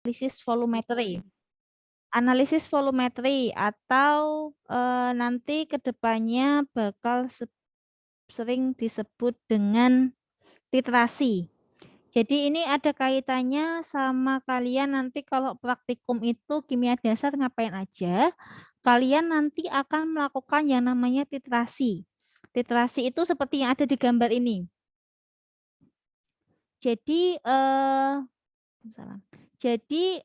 analisis volumetri. Analisis volumetri atau nanti kedepannya bakal sering disebut dengan titrasi. Jadi ini ada kaitannya sama kalian nanti kalau praktikum itu kimia dasar ngapain aja. Kalian nanti akan melakukan yang namanya titrasi. Titrasi itu seperti yang ada di gambar ini. Jadi salam. Jadi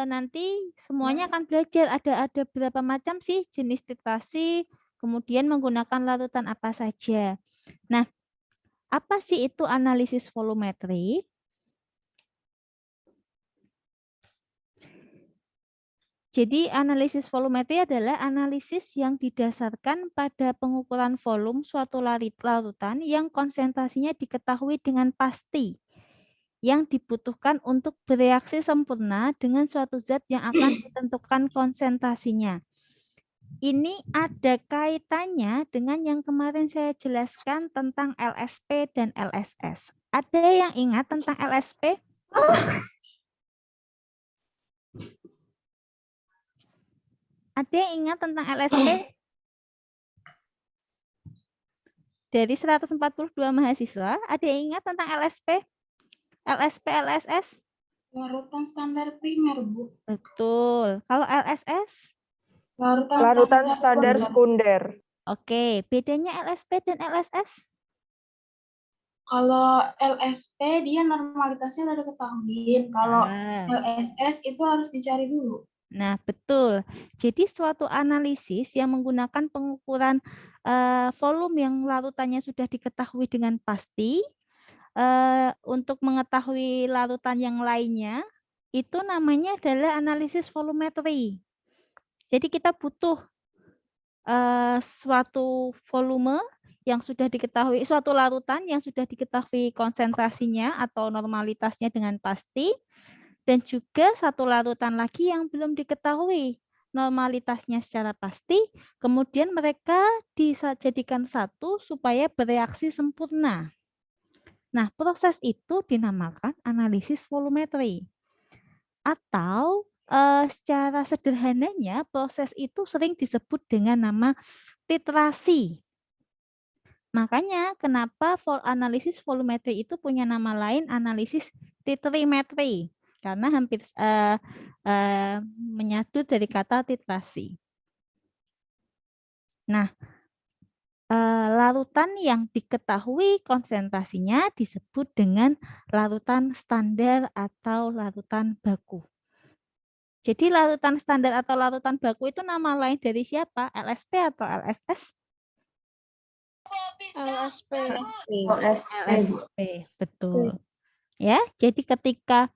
nanti semuanya akan belajar ada berapa macam sih jenis titrasi, kemudian menggunakan larutan apa saja. Nah, apa sih itu analisis volumetri? Jadi analisis volumetri adalah analisis yang didasarkan pada pengukuran volume suatu larutan yang konsentrasinya diketahui dengan pasti, yang dibutuhkan untuk bereaksi sempurna dengan suatu zat yang akan ditentukan konsentrasinya. Ini ada kaitannya dengan yang kemarin saya jelaskan tentang LSP dan LSS. Ada yang ingat tentang LSP? Ada yang ingat tentang LSP? Dari 142 mahasiswa, ada yang ingat tentang LSP? LSP, LSS? Larutan standar primer, Bu. Betul. Kalau LSS? Larutan standar sekunder. Oke, bedanya LSP dan LSS? Kalau LSP dia normalitasnya udah diketahui. Kalau LSS itu harus dicari dulu. Nah, betul. Jadi suatu analisis yang menggunakan pengukuran volume yang larutannya sudah diketahui dengan pasti, untuk mengetahui larutan yang lainnya, itu namanya adalah analisis volumetri. Jadi kita butuh suatu volume yang sudah diketahui, suatu larutan yang sudah diketahui konsentrasinya atau normalitasnya dengan pasti, dan juga satu larutan lagi yang belum diketahui normalitasnya secara pasti, kemudian mereka dijadikan satu supaya bereaksi sempurna. Nah, proses itu dinamakan analisis volumetri. Atau secara sederhananya proses itu sering disebut dengan nama titrasi. Makanya kenapa analisis volumetri itu punya nama lain analisis titrimetri. Karena hampir menyatu dari kata titrasi. Nah, larutan yang diketahui konsentrasinya disebut dengan larutan standar atau larutan baku. Jadi larutan standar atau larutan baku itu nama lain dari siapa? LSP atau LSS? LSP. LSP, betul. Ya, jadi ketika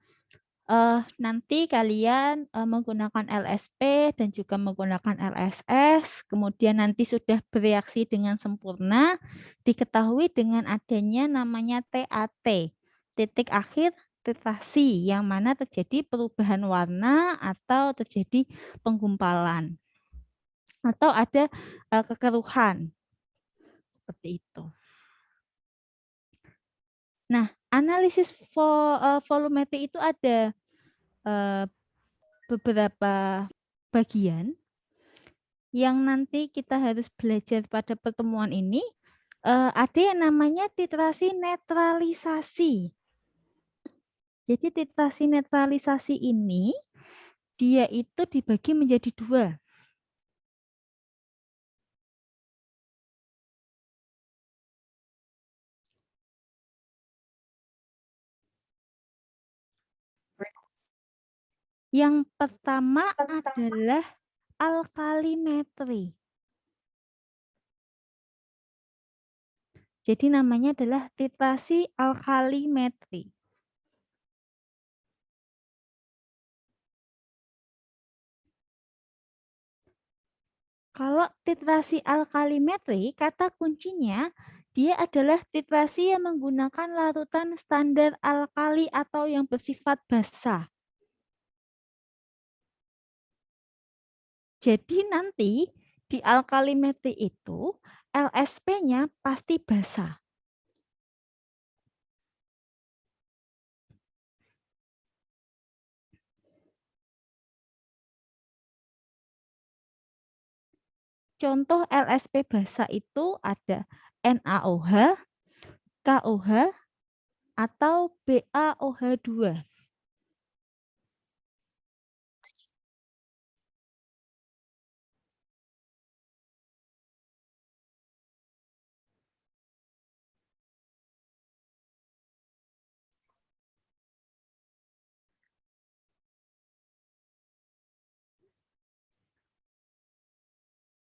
nanti kalian menggunakan LSP dan juga menggunakan LSS, kemudian nanti sudah bereaksi dengan sempurna, diketahui dengan adanya namanya TAT, titik akhir titrasi, yang mana terjadi perubahan warna atau terjadi penggumpalan atau ada kekeruhan seperti itu. Nah, analisis volumetri itu ada beberapa bagian yang nanti kita harus belajar pada pertemuan ini. Ada yang namanya titrasi netralisasi. Jadi titrasi netralisasi ini dia itu dibagi menjadi dua. Yang pertama adalah alkalimetri. Jadi namanya adalah titrasi alkalimetri. Kalau titrasi alkalimetri, kata kuncinya dia adalah titrasi yang menggunakan larutan standar alkali atau yang bersifat basa. Jadi nanti di alkalimetri itu LSP-nya pasti basa. contoh LSP basa itu ada NaOH, KOH, atau BaOH2.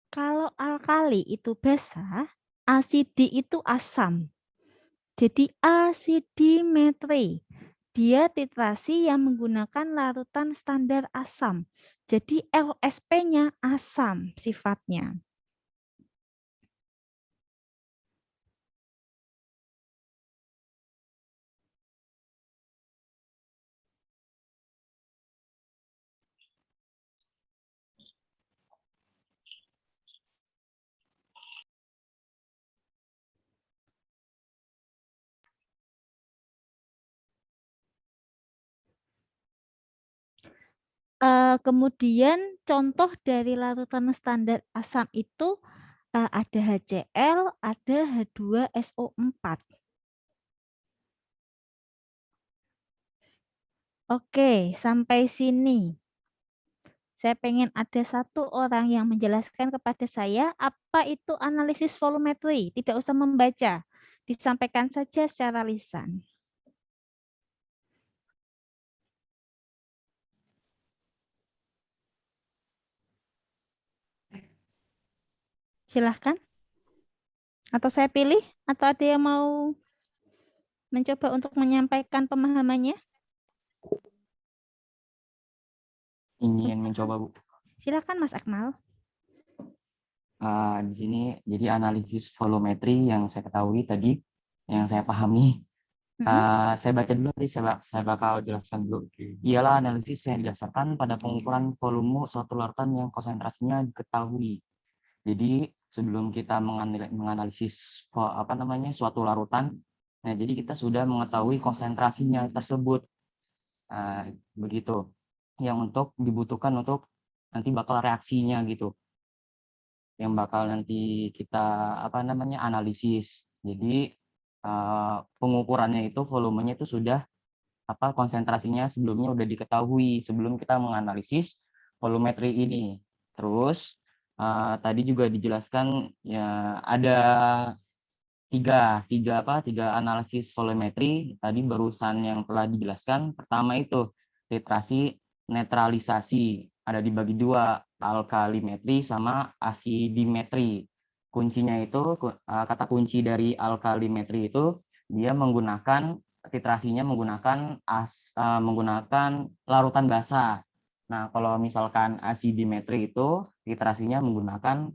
Kalau alkali itu basa, asidi itu asam. Jadi asidimetri. Dia titrasi yang menggunakan larutan standar asam. Jadi LSP-nya asam sifatnya. Kemudian contoh dari larutan standar asam itu ada HCl, ada H2SO4. Oke, sampai sini. Saya pengen ada satu orang yang menjelaskan kepada saya apa itu analisis volumetri. Tidak usah membaca, disampaikan saja secara lisan. Silahkan. Atau saya pilih, atau ada yang mau mencoba untuk menyampaikan pemahamannya? Ingin mencoba, Bu. Silakan Mas Akmal. Di sini jadi analisis volumetri yang saya ketahui tadi, yang saya pahami. Saya baca dulu, nanti saya bakal jelaskan dulu. Ialah analisis yang didasarkan pada pengukuran volume suatu larutan yang konsentrasinya diketahui. Jadi sebelum kita menganalisis suatu larutan, nah jadi kita sudah mengetahui konsentrasinya tersebut. Begitu. Yang dibutuhkan untuk nanti bakal reaksinya gitu. Yang bakal nanti kita analisis. Jadi pengukurannya itu volumenya itu sudah konsentrasinya sebelumnya udah diketahui sebelum kita menganalisis volumetri ini. Terus tadi juga dijelaskan ya ada tiga analisis volumetri tadi barusan yang telah dijelaskan. Pertama itu titrasi netralisasi, ada dibagi dua, alkalimetri sama asidimetri. Kuncinya itu kata kunci dari alkalimetri itu dia menggunakan titrasinya menggunakan larutan basa. Nah, kalau misalkan asidimetri itu titrasinya menggunakan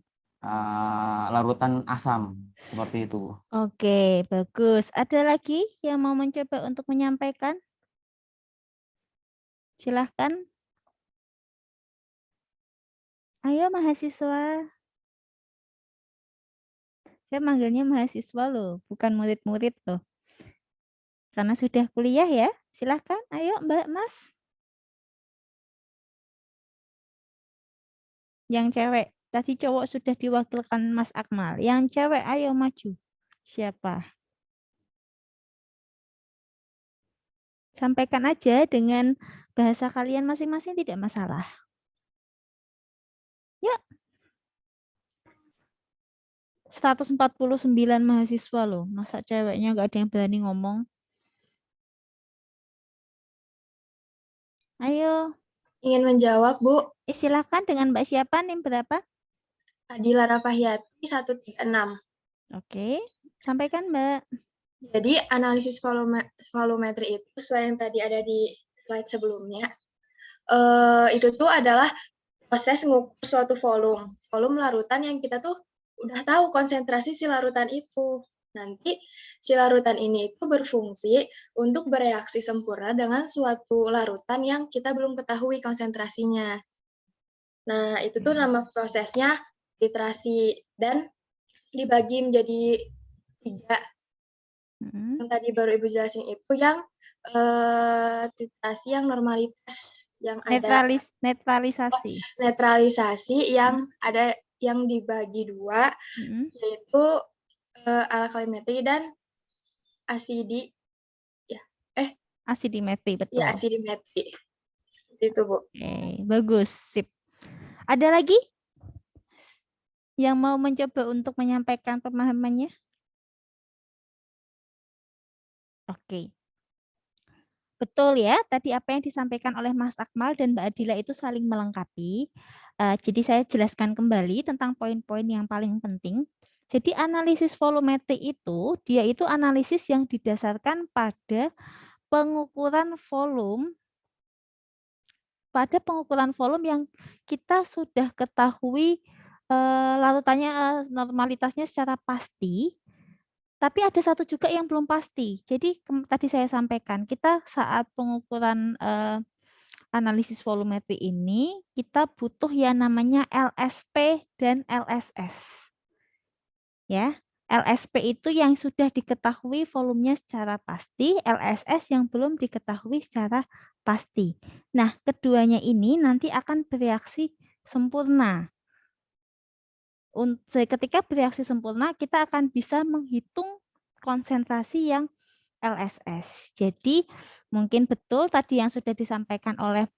larutan asam seperti itu. Oke, bagus. Ada lagi yang mau mencoba untuk menyampaikan? Silahkan. Ayo mahasiswa. Saya manggilnya mahasiswa loh, bukan murid-murid loh. Karena sudah kuliah ya. Silahkan, ayo Mbak, Mas. Yang cewek, tadi cowok sudah diwakilkan Mas Akmal. Yang cewek, ayo maju. Siapa? Sampaikan aja dengan bahasa kalian masing-masing, tidak masalah. Ya. 149 mahasiswa loh. Masa ceweknya nggak ada yang berani ngomong? Ayo. Ingin menjawab, Bu. Silakan dengan Mbak siapa, NIM berapa? Adila Rafahiyati 136. Oke, sampaikan Mbak. Jadi analisis volumetri itu sesuai yang tadi ada di slide sebelumnya. Itu tuh adalah proses mengukur suatu volume larutan yang kita tuh udah tahu konsentrasi si larutan itu. Nanti si larutan ini itu berfungsi untuk bereaksi sempurna dengan suatu larutan yang kita belum ketahui konsentrasinya. Nah, itu tuh nama prosesnya titrasi dan dibagi menjadi 3. Yang tadi baru Ibu jelasin itu yang titrasi yang normalitas yang ada netralisasi yang ada yang dibagi dua, yaitu alkalimetri dan asidi asidimetri, betul. ya asidimetri. Itu, Bu. Oke, bagus, sip. Ada lagi yang mau mencoba untuk menyampaikan pemahamannya? Oke. Betul ya, tadi apa yang disampaikan oleh Mas Akmal dan Mbak Adila itu saling melengkapi. Jadi saya jelaskan kembali tentang poin-poin yang paling penting. Jadi analisis volumetri itu, dia itu analisis yang didasarkan pada pengukuran volume yang kita sudah ketahui larutannya, normalitasnya secara pasti. Tapi ada satu juga yang belum pasti. Jadi tadi saya sampaikan, kita saat pengukuran analisis volumetri ini, kita butuh yang namanya LSP dan LSS. Ya, LSP itu yang sudah diketahui volumenya secara pasti, LSS yang belum diketahui secara pasti. Nah, keduanya ini nanti akan bereaksi sempurna. Ketika bereaksi sempurna, kita akan bisa menghitung konsentrasi yang LSS. Jadi mungkin betul tadi yang sudah disampaikan oleh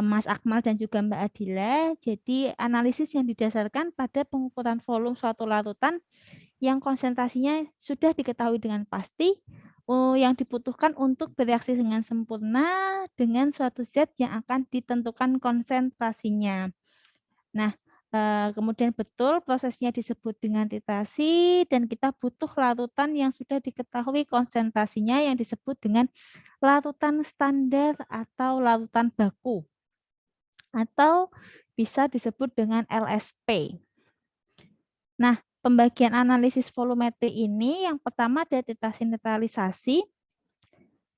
Mas Akmal dan juga Mbak Adila. Jadi analisis yang didasarkan pada pengukuran volume suatu larutan yang konsentrasinya sudah diketahui dengan pasti, yang dibutuhkan untuk bereaksi dengan sempurna dengan suatu zat yang akan ditentukan konsentrasinya. Nah, kemudian betul prosesnya disebut dengan titrasi dan kita butuh larutan yang sudah diketahui konsentrasinya yang disebut dengan larutan standar atau larutan baku atau bisa disebut dengan LSP. Nah, pembagian analisis volumetri ini yang pertama ada titrasi netralisasi.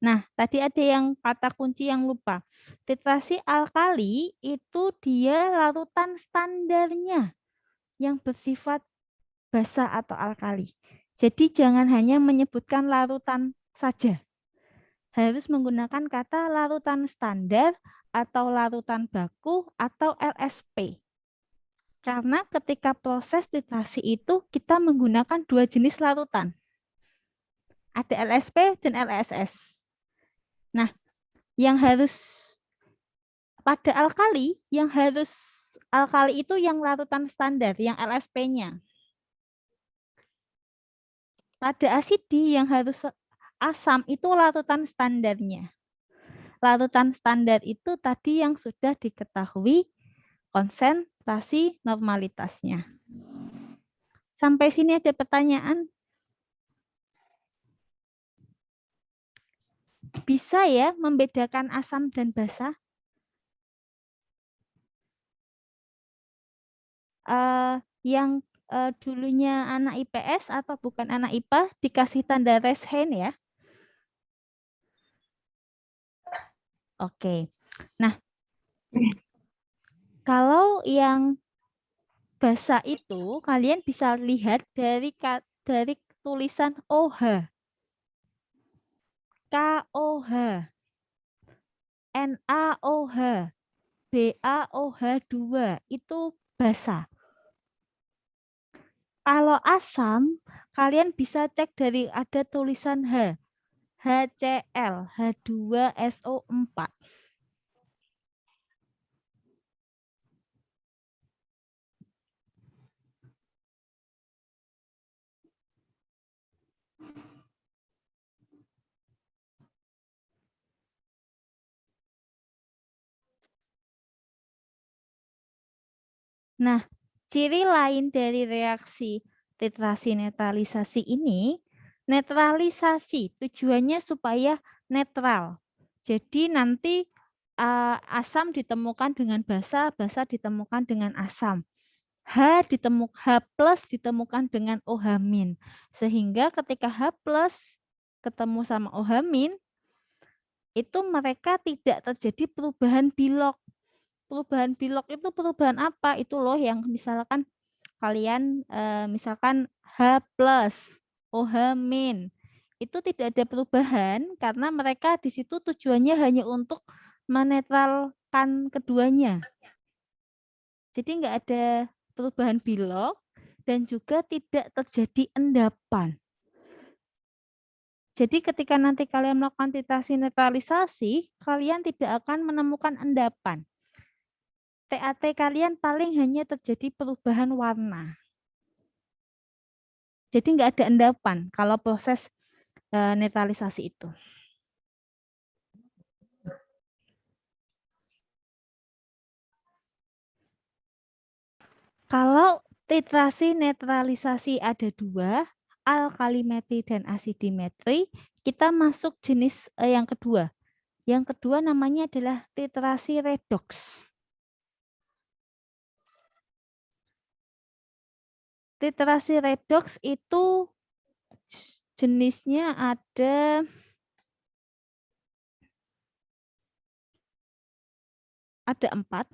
Nah, tadi ada yang kata kunci yang lupa. Titrasi alkali itu dia larutan standarnya yang bersifat basa atau alkali. Jadi jangan hanya menyebutkan larutan saja. Harus menggunakan kata larutan standar atau larutan baku atau LSP. Karena ketika proses titrasi itu kita menggunakan dua jenis larutan. Ada LSP dan LSS. Nah, yang harus pada alkali, alkali itu yang larutan standar, yang LSP-nya. Pada asidi yang harus asam itu larutan standarnya. Larutan standar itu tadi yang sudah diketahui konsentrasi normalitasnya. Sampai sini ada pertanyaan? Bisa ya membedakan asam dan basa? Yang dulunya anak IPS atau bukan anak IPA dikasih tanda raise hand ya. Oke. Nah, kalau yang basa itu kalian bisa lihat dari tulisan OH. KOH, NaOH, BaOH2 itu basa. Kalau asam, kalian bisa cek dari ada tulisan H, HCl, H2SO4. Nah, ciri lain dari reaksi titrasi netralisasi ini, netralisasi tujuannya supaya netral. Jadi nanti asam ditemukan dengan basa, basa ditemukan dengan asam. H plus ditemukan dengan OH-. Sehingga ketika H plus ketemu sama OH-, itu mereka tidak terjadi perubahan bilok. Perubahan bilok itu perubahan apa? Itu loh yang misalkan kalian misalkan H plus, OH-, itu tidak ada perubahan karena mereka di situ tujuannya hanya untuk menetralkan keduanya. Jadi nggak ada perubahan bilog dan juga tidak terjadi endapan. Jadi ketika nanti kalian melakukan titrasi netralisasi, kalian tidak akan menemukan endapan. TAT kalian paling hanya terjadi perubahan warna. Jadi nggak ada endapan kalau proses netralisasi itu. Kalau titrasi netralisasi ada dua, alkalimetri dan asidimetri, kita masuk jenis yang kedua. Yang kedua namanya adalah titrasi redoks. Titrasi redoks itu jenisnya ada empat.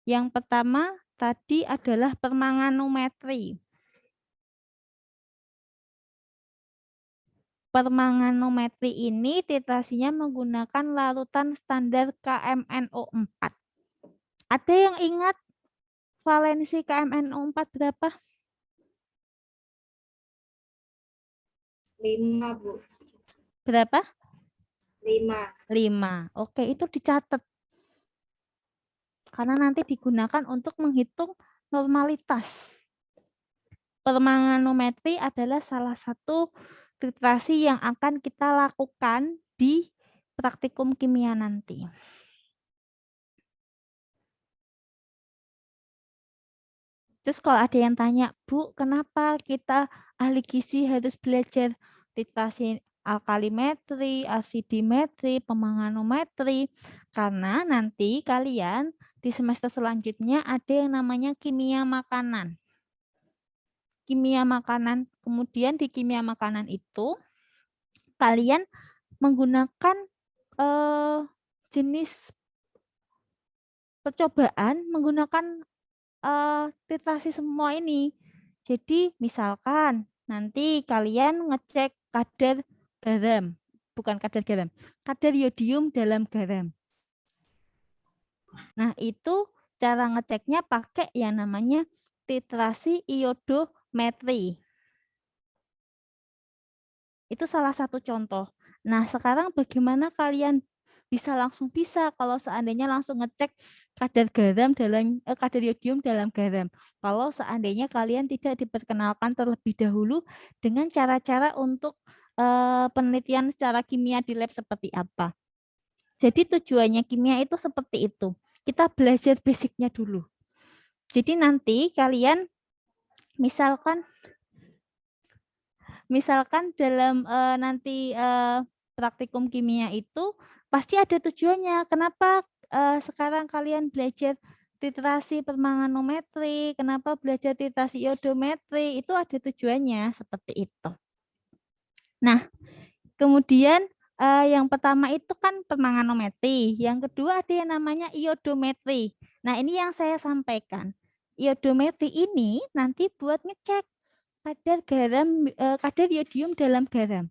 Yang pertama tadi adalah permanganometri. Permanganometri ini titrasinya menggunakan larutan standar KMNO4. Ada yang ingat valensi KMNO4 berapa? 5, Bu. Berapa? 5. Oke, itu dicatat. Karena nanti digunakan untuk menghitung normalitas. Permanganometri adalah salah satu titrasi yang akan kita lakukan di praktikum kimia nanti. Terus kalau ada yang tanya, Bu, kenapa kita ahli gizi harus belajar titrasi alkalimetri, asidimetri, permanganometri? Karena nanti kalian di semester selanjutnya ada yang namanya kimia makanan. Kimia makanan, kemudian di kimia makanan itu kalian menggunakan jenis percobaan menggunakan titrasi semua ini. Jadi misalkan nanti kalian ngecek kadar garam, bukan kadar garam, kadar yodium dalam garam. Nah, itu cara ngeceknya pakai yang namanya titrasi iodometri. Itu salah satu contoh. Nah, sekarang bagaimana kalian langsung bisa kalau seandainya langsung ngecek kadar garam dalam kadar yodium dalam garam. Kalau seandainya kalian tidak diperkenalkan terlebih dahulu dengan cara-cara untuk penelitian secara kimia di lab seperti apa. Jadi tujuannya kimia itu seperti itu. Kita belajar basicnya dulu. Jadi nanti kalian misalkan dalam nanti praktikum kimia itu pasti ada tujuannya. Kenapa sekarang kalian belajar titrasi permanganometri, kenapa belajar titrasi iodometri, itu ada tujuannya seperti itu. Nah, kemudian yang pertama itu kan permanganometri, yang kedua ada yang namanya iodometri. Nah, ini yang saya sampaikan. Iodometri ini nanti buat ngecek kadar garam, kadar yodium dalam garam.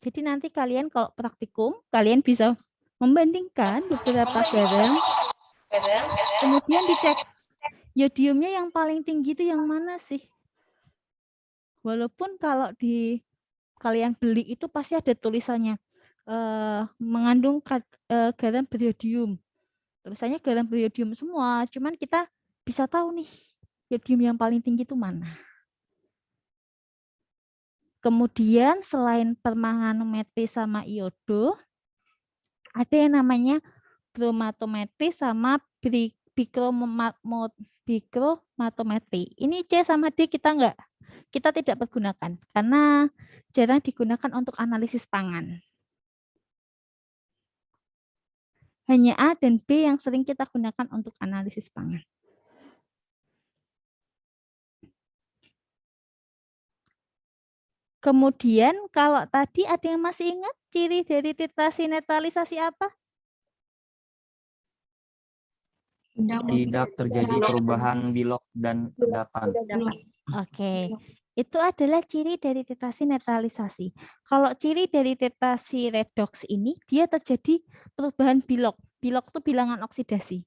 Jadi nanti kalian kalau praktikum, kalian bisa membandingkan beberapa garam, kemudian dicek yodiumnya yang paling tinggi itu yang mana sih? Walaupun kalau di kalian beli itu pasti ada tulisannya mengandung garam beriodium. Tulisannya garam beriodium semua, cuman kita bisa tahu nih yodium yang paling tinggi itu mana. Kemudian selain permanganometri sama iodo, ada yang namanya bromatometri sama bikromatometri. Ini C sama D kita tidak pergunakan karena jarang digunakan untuk analisis pangan. Hanya A dan B yang sering kita gunakan untuk analisis pangan. Kemudian kalau tadi ada yang masih ingat ciri dari titrasi netralisasi apa? Tidak terjadi perubahan bilog dan endapan. Oke, itu adalah ciri dari titrasi netralisasi. Kalau ciri dari titrasi redoks ini, dia terjadi perubahan bilog. Bilog itu bilangan oksidasi.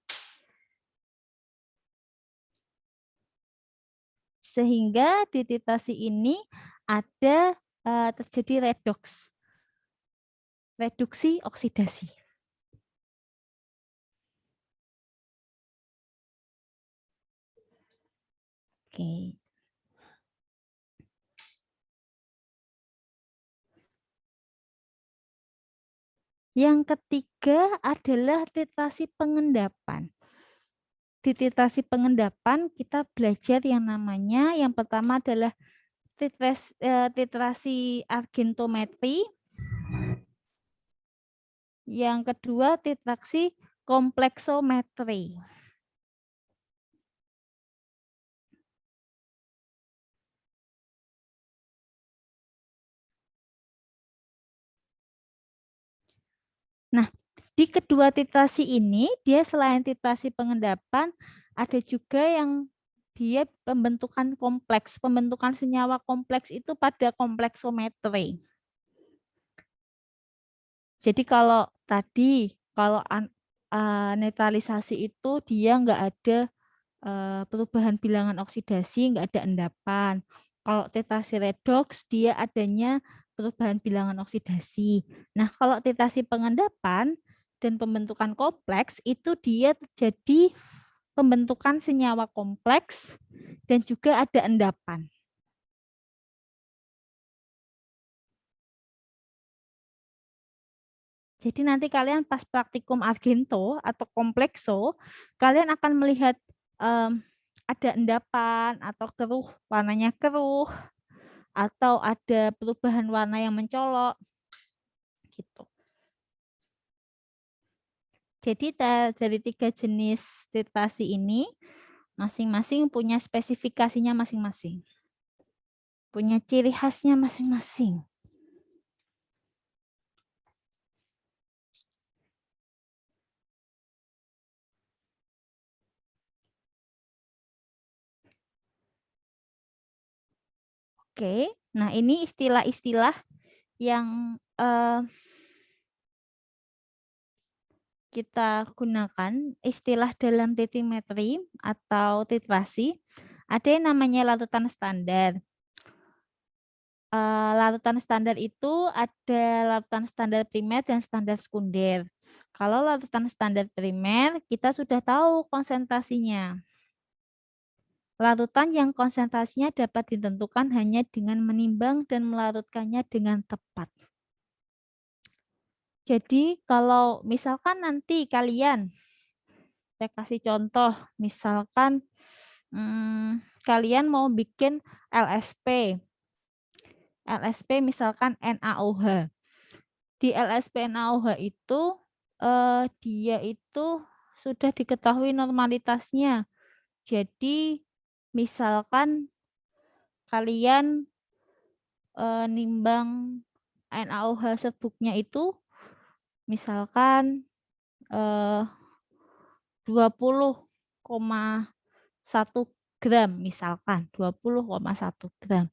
Sehingga di titrasi ini ada terjadi reduksi oksidasi. Oke. Yang ketiga adalah titrasi pengendapan. Di titrasi pengendapan kita belajar yang namanya, yang pertama adalah titrasi argentometri. Yang kedua titrasi kompleksometri. Nah, di kedua titrasi ini, dia selain titrasi pengendapan, ada juga yang dia pembentukan kompleks. Pembentukan senyawa kompleks itu pada kompleksometri. Jadi kalau tadi, kalau netralisasi itu dia nggak ada perubahan bilangan oksidasi, nggak ada endapan. Kalau titrasi redoks, dia adanya perubahan bilangan oksidasi. Nah, kalau titrasi pengendapan dan pembentukan kompleks, itu dia terjadi pembentukan senyawa kompleks dan juga ada endapan. Jadi nanti kalian pas praktikum argento atau komplekso, kalian akan melihat ada endapan atau keruh, warnanya keruh, atau ada perubahan warna yang mencolok gitu. Jadi dari 3 jenis titrasi ini masing-masing punya spesifikasinya masing-masing. Punya ciri khasnya masing-masing. Oke, nah ini istilah-istilah yang kita gunakan, istilah dalam titrimetri atau titrasi. Ada yang namanya larutan standar. Larutan standar itu ada larutan standar primer dan standar sekunder. Kalau larutan standar primer, kita sudah tahu konsentrasinya. Larutan yang konsentrasinya dapat ditentukan hanya dengan menimbang dan melarutkannya dengan tepat. Jadi kalau misalkan nanti kalian, saya kasih contoh, misalkan kalian mau bikin LSP. LSP misalkan NaOH. Di LSP NaOH itu dia itu sudah diketahui normalitasnya. Jadi misalkan kalian nimbang NaOH serbuknya itu misalkan 20,1 gram misalkan 20,1 gram.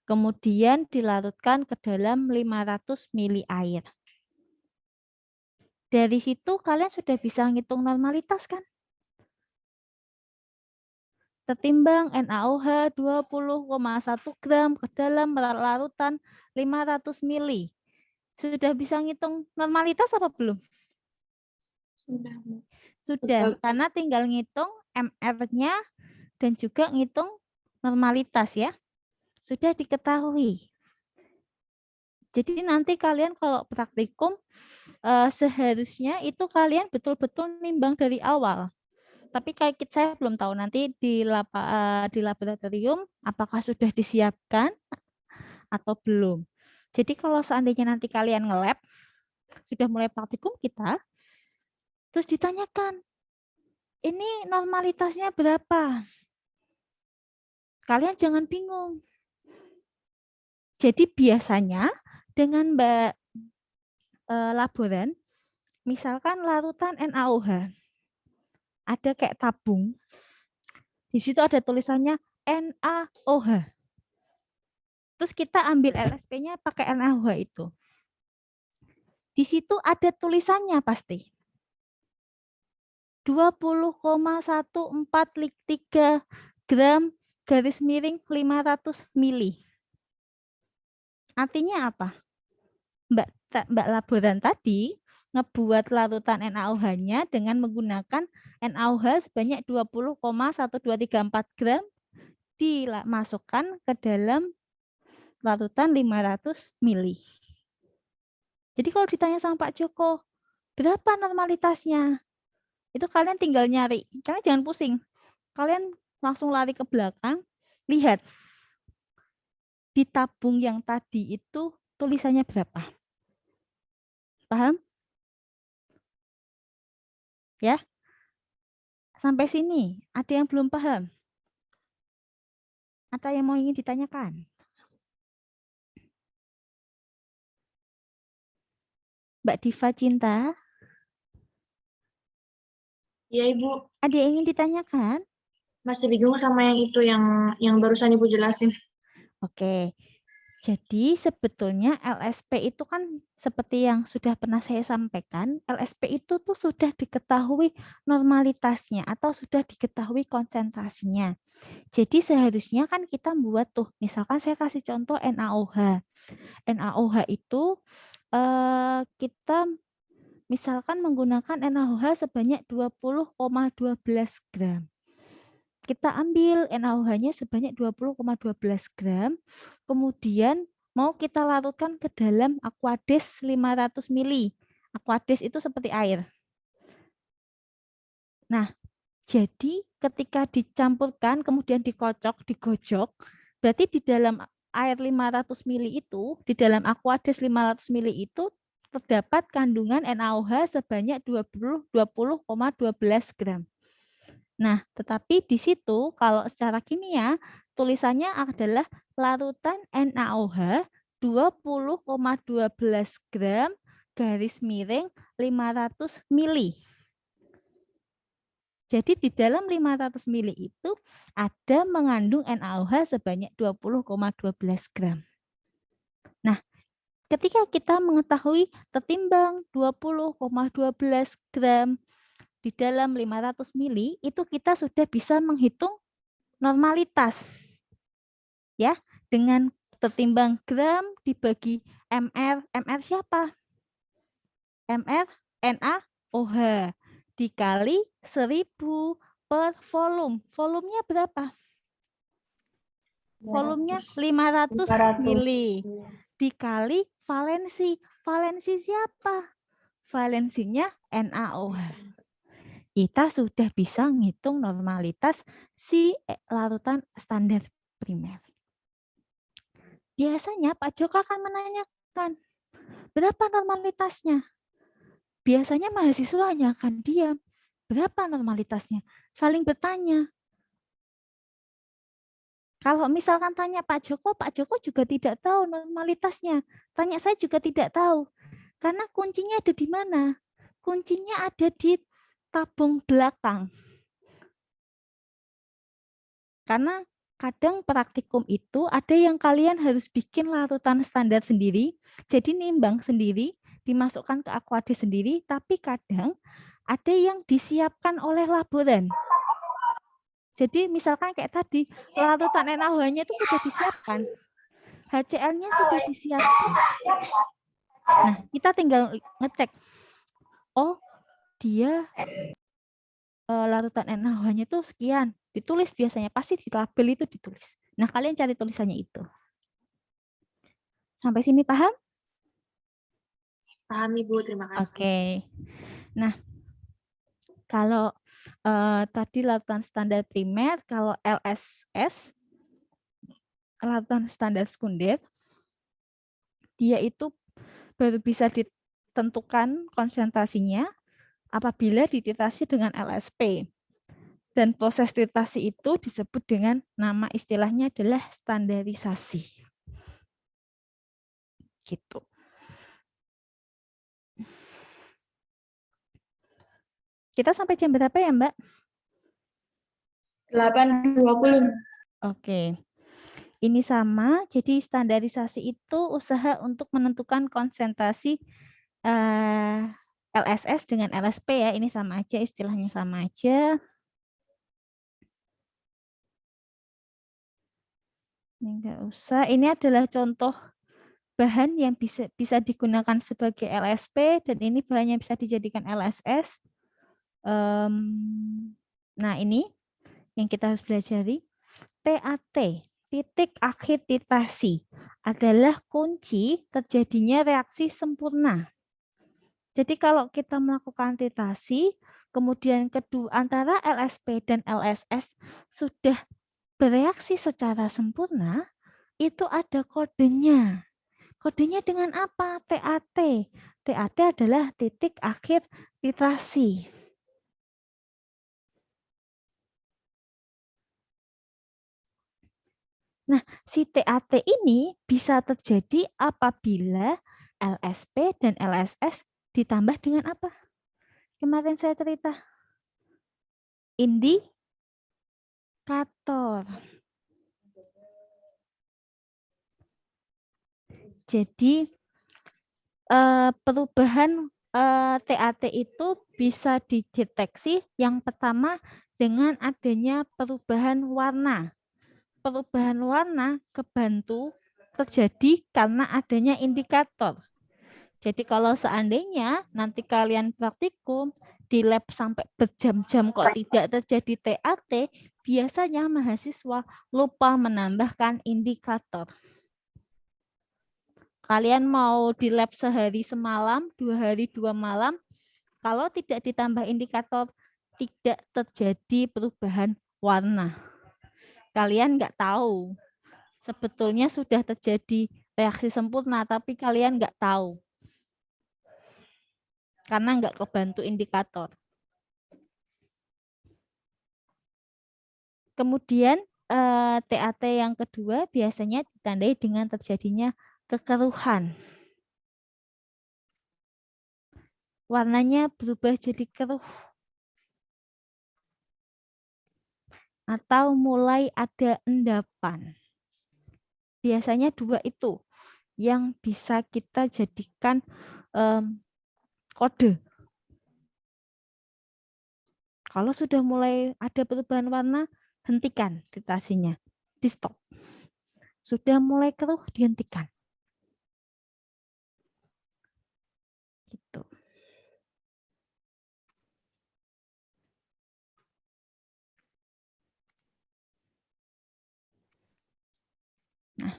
Kemudian dilarutkan ke dalam 500 ml air. Dari situ kalian sudah bisa ngitung normalitas kan? Tertimbang NaOH 20,1 gram ke dalam larutan 500 ml. Sudah bisa ngitung normalitas apa belum? Sudah, karena tinggal ngitung MR-nya dan juga ngitung normalitas ya. Sudah diketahui. Jadi nanti kalian kalau praktikum seharusnya itu kalian betul-betul nimbang dari awal. Tapi kayak saya belum tahu nanti di laboratorium apakah sudah disiapkan atau belum. Jadi kalau seandainya nanti kalian nge-lab, sudah mulai praktikum kita, terus ditanyakan, ini normalitasnya berapa? Kalian jangan bingung. Jadi biasanya dengan Mbak laboran, misalkan larutan NaOH, ada kayak tabung. Di situ ada tulisannya NaOH. Terus kita ambil LSP-nya pakai NaOH itu. Di situ ada tulisannya pasti. 20,14 gram garis miring 500 mili. Artinya apa? Mbak laboran tadi ngebuat larutan NaOH-nya dengan menggunakan NaOH sebanyak 20,1234 gram dimasukkan ke dalam larutan 500 mili. Jadi kalau ditanya sama Pak Joko, berapa normalitasnya? Itu kalian tinggal nyari. Kalian jangan pusing. Kalian langsung lari ke belakang, lihat di tabung yang tadi itu tulisannya berapa. Paham? Ya? Sampai sini, ada yang belum paham? Atau yang mau ingin ditanyakan? Mbak Diva Cinta, Ya, Ibu. ada yang ingin ditanyakan? Masih bingung sama yang itu yang barusan Ibu jelasin. Oke. Jadi sebetulnya LSP itu kan seperti yang sudah pernah saya sampaikan, LSP itu tuh sudah diketahui normalitasnya atau sudah diketahui konsentrasinya. Jadi seharusnya kan kita buat tuh, misalkan saya kasih contoh NaOH. NaOH itu kita misalkan menggunakan NaOH sebanyak 20,12 gram. Kita ambil NaOH-nya sebanyak 20,12 gram, kemudian mau kita larutkan ke dalam Aquades 500 mili. Aquades itu seperti air. Nah, jadi ketika dicampurkan, kemudian digojok, berarti di dalam air 500 mili itu, di dalam Aquades 500 mili itu, terdapat kandungan NaOH sebanyak 20,12 gram. Nah, tetapi di situ kalau secara kimia tulisannya adalah larutan NaOH 20,12 gram garis miring 500 mili. Jadi di dalam 500 mili itu ada mengandung NaOH sebanyak 20,12 gram. Nah, ketika kita mengetahui tertimbang 20,12 gram di dalam 500 mili, itu kita sudah bisa menghitung normalitas. Ya, dengan tertimbang gram dibagi mr. Mr siapa? Mr NaOH dikali 1000 per volume. Volumenya berapa? Volumenya 500 mili dikali valensi. Valensi siapa? Valensinya NaOH. Kita sudah bisa menghitung normalitas si larutan standar primer. Biasanya Pak Joko akan menanyakan, berapa normalitasnya? Biasanya mahasiswanya akan diam. Berapa normalitasnya? Saling bertanya. Kalau misalkan tanya Pak Joko juga tidak tahu normalitasnya. Tanya saya juga tidak tahu. Karena kuncinya ada di mana? Kuncinya ada di tabung belakang. Karena kadang praktikum itu ada yang kalian harus bikin larutan standar sendiri, jadi nimbang sendiri, dimasukkan ke Aquades sendiri, tapi kadang ada yang disiapkan oleh laboran. Jadi misalkan kayak tadi, larutan NaOH-nya itu sudah disiapkan, HCl-nya sudah disiapkan. Nah, kita tinggal ngecek, oh dia larutan NaOH-nya itu sekian, ditulis biasanya, pasti di label itu ditulis. Nah, kalian cari tulisannya itu. Sampai sini paham? Paham, Ibu, terima kasih. Oke. Nah, kalau tadi larutan standar primer, kalau LSS, larutan standar sekunder, dia itu baru bisa ditentukan konsentrasinya apabila dititasi dengan LSP. Dan proses titasi itu disebut dengan nama istilahnya adalah standarisasi. Gitu. Kita sampai jam berapa ya, Mbak? 8.20. Oke. Ini sama, jadi standarisasi itu usaha untuk menentukan konsentrasi LSS dengan LSP ya. Ini sama aja, istilahnya sama aja. Ini enggak usah. Ini adalah contoh bahan yang bisa digunakan sebagai LSP dan ini bahan yang bisa dijadikan LSS. Nah, ini yang kita harus pelajari. TAT, titik akhir titrasi, adalah kunci terjadinya reaksi sempurna. Jadi kalau kita melakukan titrasi, kemudian kedua antara LSP dan LSS sudah bereaksi secara sempurna, itu ada kodenya. Kodenya dengan apa? TAT. TAT adalah titik akhir titrasi. Nah, si TAT ini bisa terjadi apabila LSP dan LSS ditambah dengan apa? Kemarin saya cerita. Indikator. Jadi perubahan TAT itu bisa dideteksi yang pertama dengan adanya perubahan warna. Perubahan warna kebantu terjadi karena adanya indikator. Jadi kalau seandainya nanti kalian praktikum di lab sampai berjam-jam kok tidak terjadi TAT, biasanya mahasiswa lupa menambahkan indikator. Kalian mau di lab sehari semalam, 2 hari 2 malam, kalau tidak ditambah indikator, tidak terjadi perubahan warna. Kalian nggak tahu. Sebetulnya sudah terjadi reaksi sempurna, tapi kalian nggak tahu. Karena nggak kebantu indikator. Kemudian TAT yang kedua biasanya ditandai dengan terjadinya kekeruhan. Warnanya berubah jadi keruh. Atau mulai ada endapan. Biasanya dua itu yang bisa kita jadikan kode. Kalau sudah mulai ada perubahan warna, hentikan titrasinya, di stop. Sudah mulai keruh, dihentikan. Gitu. Nah,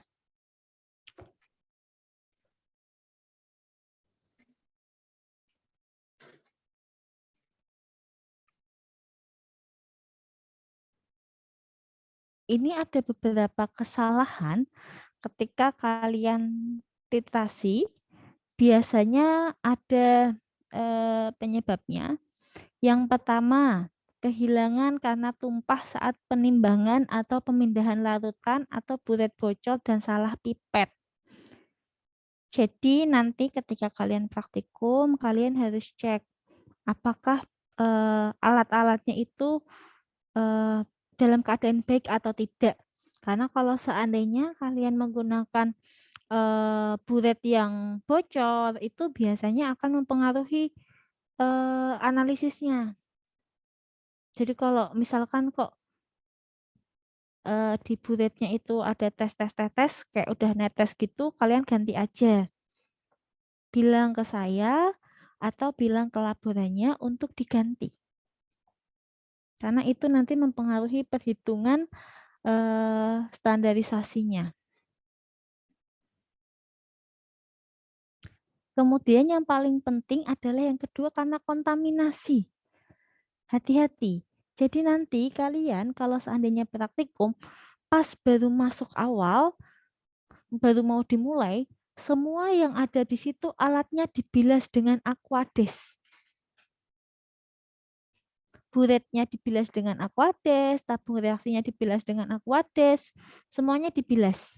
ini ada beberapa kesalahan ketika kalian titrasi. Biasanya ada penyebabnya. Yang pertama, kehilangan karena tumpah saat penimbangan atau pemindahan larutan atau buret bocor dan salah pipet. Jadi nanti ketika kalian praktikum, kalian harus cek apakah alat-alatnya itu dalam keadaan baik atau tidak. Karena kalau seandainya kalian menggunakan buret yang bocor, itu biasanya akan mempengaruhi analisisnya. Jadi kalau misalkan kok di buretnya itu ada tes kayak udah netes gitu, kalian ganti aja. Bilang ke saya atau bilang ke laborannya untuk diganti. Karena itu nanti mempengaruhi perhitungan standarisasinya. Kemudian yang paling penting adalah yang kedua karena kontaminasi. Hati-hati. Jadi nanti kalian kalau seandainya praktikum, pas baru masuk awal, baru mau dimulai, semua yang ada di situ alatnya dibilas dengan Aquades. Buretnya dibilas dengan Aquades, tabung reaksinya dibilas dengan Aquades, semuanya dibilas.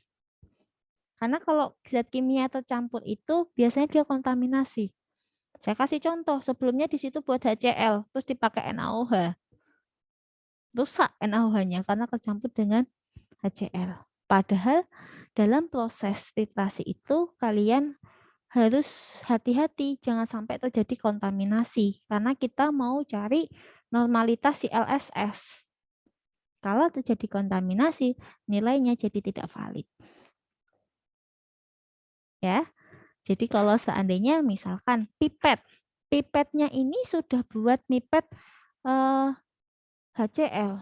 Karena kalau zat kimia tercampur itu biasanya dia kontaminasi. Saya kasih contoh, sebelumnya di situ buat HCl, terus dipakai NaOH. Rusak NaOH-nya karena tercampur dengan HCl. Padahal dalam proses titrasi itu kalian harus hati-hati, jangan sampai terjadi kontaminasi. Karena kita mau cari normalitas si LSS. Kalau terjadi kontaminasi, nilainya jadi tidak valid. Ya. Jadi kalau seandainya misalkan pipetnya ini sudah buat pipet HCl.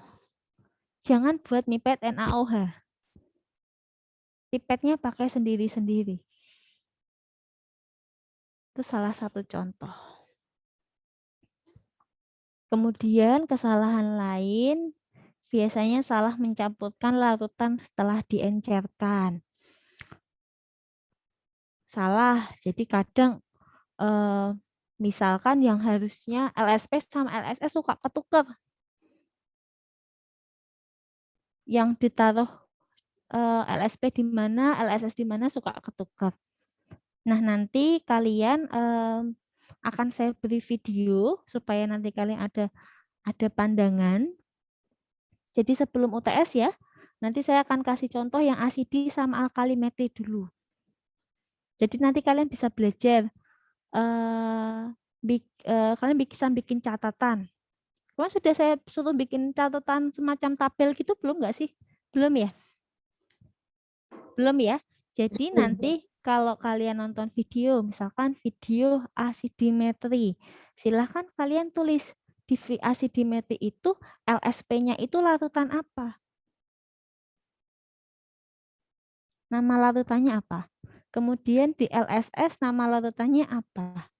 Jangan buat pipet NaOH. Pipetnya pakai sendiri-sendiri. Itu salah satu contoh. Kemudian kesalahan lain biasanya salah mencampurkan larutan setelah diencerkan. Salah, jadi kadang misalkan yang harusnya LSP sama LSS suka ketukar. Yang ditaruh LSP di mana, LSS di mana suka ketukar. Nah, nanti kalian akan saya beri video supaya nanti kalian ada pandangan. Jadi sebelum UTS ya, nanti saya akan kasih contoh yang asidi sama alkalimetri dulu. Jadi nanti kalian bisa belajar, kalian bisa bikin catatan. Kemarin sudah saya suruh bikin catatan semacam tabel gitu, belum nggak sih? Belum ya? Belum ya? Jadi nanti kalau kalian nonton video, misalkan video asidimetri, silahkan kalian tulis di asidimetri itu LSP-nya itu larutan apa? Nama larutannya apa? Kemudian di LSS nama larutannya apa?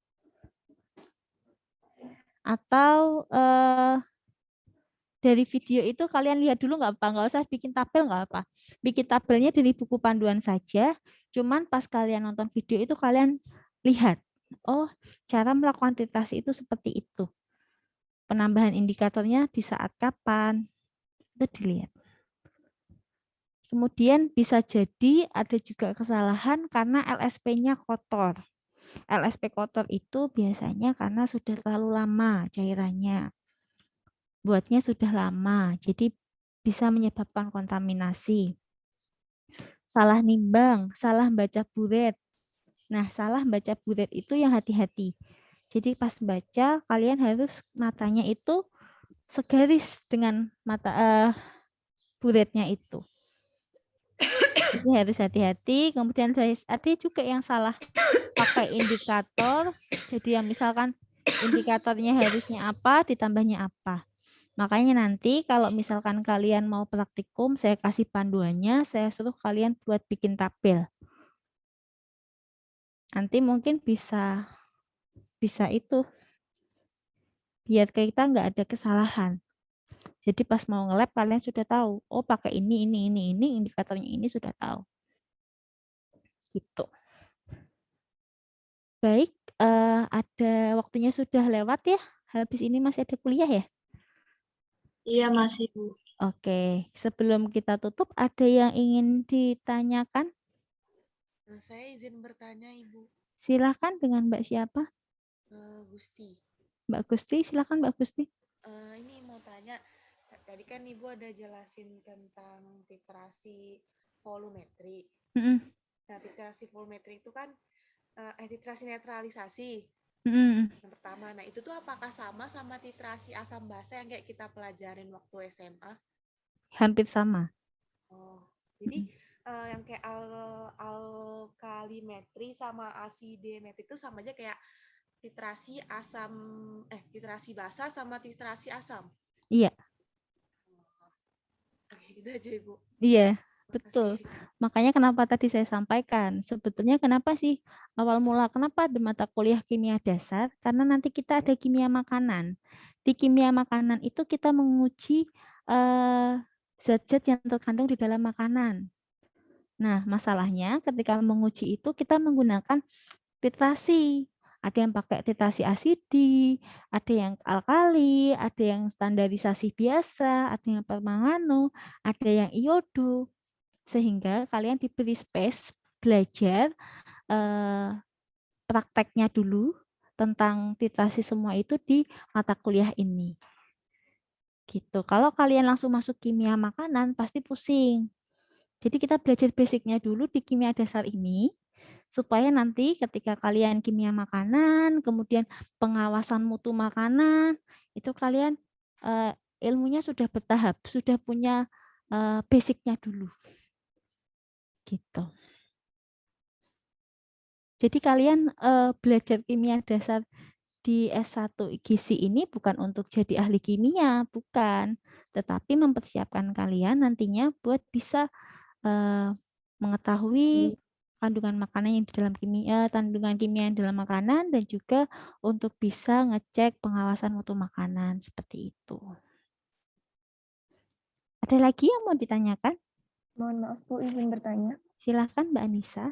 Atau dari video itu kalian lihat dulu nggak apa, nggak usah bikin tabel nggak apa. Bikin tabelnya dari buku panduan saja, cuman pas kalian nonton video itu kalian lihat, oh cara melakukan titrasi itu seperti itu. Penambahan indikatornya di saat kapan, itu dilihat. Kemudian bisa jadi ada juga kesalahan karena LSP-nya kotor. LSP kotor itu biasanya karena sudah terlalu lama cairannya. Buatnya sudah lama, jadi bisa menyebabkan kontaminasi. Salah nimbang, salah baca buret. Nah, salah baca buret itu yang hati-hati. Jadi pas baca, kalian harus matanya itu segaris dengan mata buretnya itu. Jadi harus hati-hati. Kemudian ada juga yang salah pakai indikator. Jadi yang misalkan indikatornya harusnya apa, ditambahnya apa. Makanya nanti kalau misalkan kalian mau praktikum, saya kasih panduannya, saya suruh kalian buat bikin tabel. Nanti mungkin bisa itu. Biar kita nggak ada kesalahan. Jadi pas mau nge-lab kalian sudah tahu, oh pakai ini, indikatornya ini sudah tahu. Gitu. Baik, ada waktunya sudah lewat ya. Habis ini masih ada kuliah ya? Iya, masih, Bu. Oke, sebelum kita tutup, ada yang ingin ditanyakan? Nah, saya izin bertanya, Ibu. Silakan dengan Mbak siapa? Gusti. Mbak Gusti, silakan Mbak Gusti. Ini mau tanya, tadi kan Ibu ada jelasin tentang titrasi volumetri. Nah, titrasi volumetri itu kan titrasi netralisasi. Yang pertama, nah itu tuh apakah sama titrasi asam basa yang kayak kita pelajarin waktu SMA? Hampir sama. Oh, jadi yang kayak alkalimetri sama asidimetri itu sama aja kayak titrasi asam, titrasi basa sama titrasi asam. Iya. Oke, itu aja Ibu. Iya, betul. Makanya kenapa tadi saya sampaikan, sebetulnya kenapa sih awal mula kenapa ada mata kuliah kimia dasar? Karena nanti kita ada kimia makanan. Di kimia makanan itu kita menguji zat-zat yang terkandung di dalam makanan. Nah, masalahnya ketika menguji itu kita menggunakan titrasi. Ada yang pakai titrasi asidi, ada yang alkali, ada yang standarisasi biasa, ada yang permangano, ada yang iodo. Sehingga kalian diberi space belajar prakteknya dulu tentang titrasi semua itu di mata kuliah ini. Gitu. Kalau kalian langsung masuk kimia makanan pasti pusing. Jadi kita belajar basicnya dulu di kimia dasar ini, supaya nanti ketika kalian kimia makanan, kemudian pengawasan mutu makanan, itu kalian ilmunya sudah bertahap, sudah punya basicnya dulu. Gitu. Jadi kalian belajar kimia dasar di S1 gizi ini bukan untuk jadi ahli kimia, bukan. Tetapi mempersiapkan kalian nantinya buat bisa mengetahui kandungan makanan yang di dalam kimia, kandungan kimia yang dalam makanan, dan juga untuk bisa ngecek pengawasan mutu makanan seperti itu. Ada lagi yang mau ditanyakan? Mohon maaf Bu, izin bertanya. Silakan Mbak Anissa.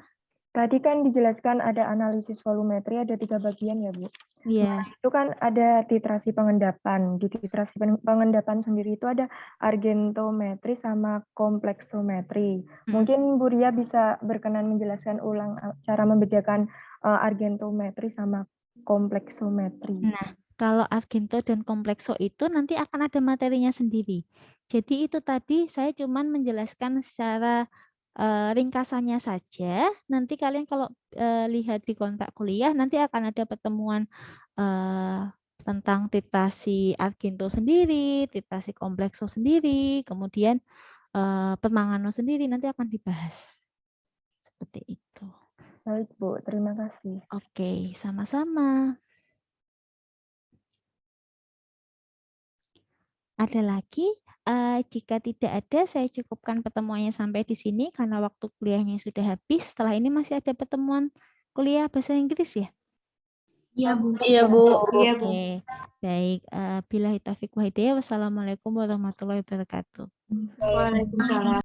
Tadi kan dijelaskan ada analisis volumetri, ada 3 bagian ya Bu? Iya. Nah, itu kan ada titrasi pengendapan. Di titrasi pengendapan sendiri itu ada argentometri sama kompleksometri. Mungkin Bu Ria bisa berkenan menjelaskan ulang cara membedakan argentometri sama kompleksometri. Nah, kalau argento dan komplekso itu nanti akan ada materinya sendiri. Jadi itu tadi saya cuman menjelaskan secara ringkasannya saja. Nanti kalian kalau lihat di kontak kuliah nanti akan ada pertemuan tentang titrasi argento sendiri, titrasi komplekso sendiri, kemudian permangano sendiri nanti akan dibahas. Seperti itu. Baik Bu, terima kasih. Oke, sama-sama. Ada lagi? Jika tidak ada, saya cukupkan pertemuannya sampai di sini karena waktu kuliahnya sudah habis. Setelah ini masih ada pertemuan kuliah bahasa Inggris ya? Iya, Bu. Iya Bu. Iya, Bu. Oke, baik. Billahi taufiq wa hidayah. Wassalamualaikum warahmatullahi wabarakatuh. Waalaikumsalam.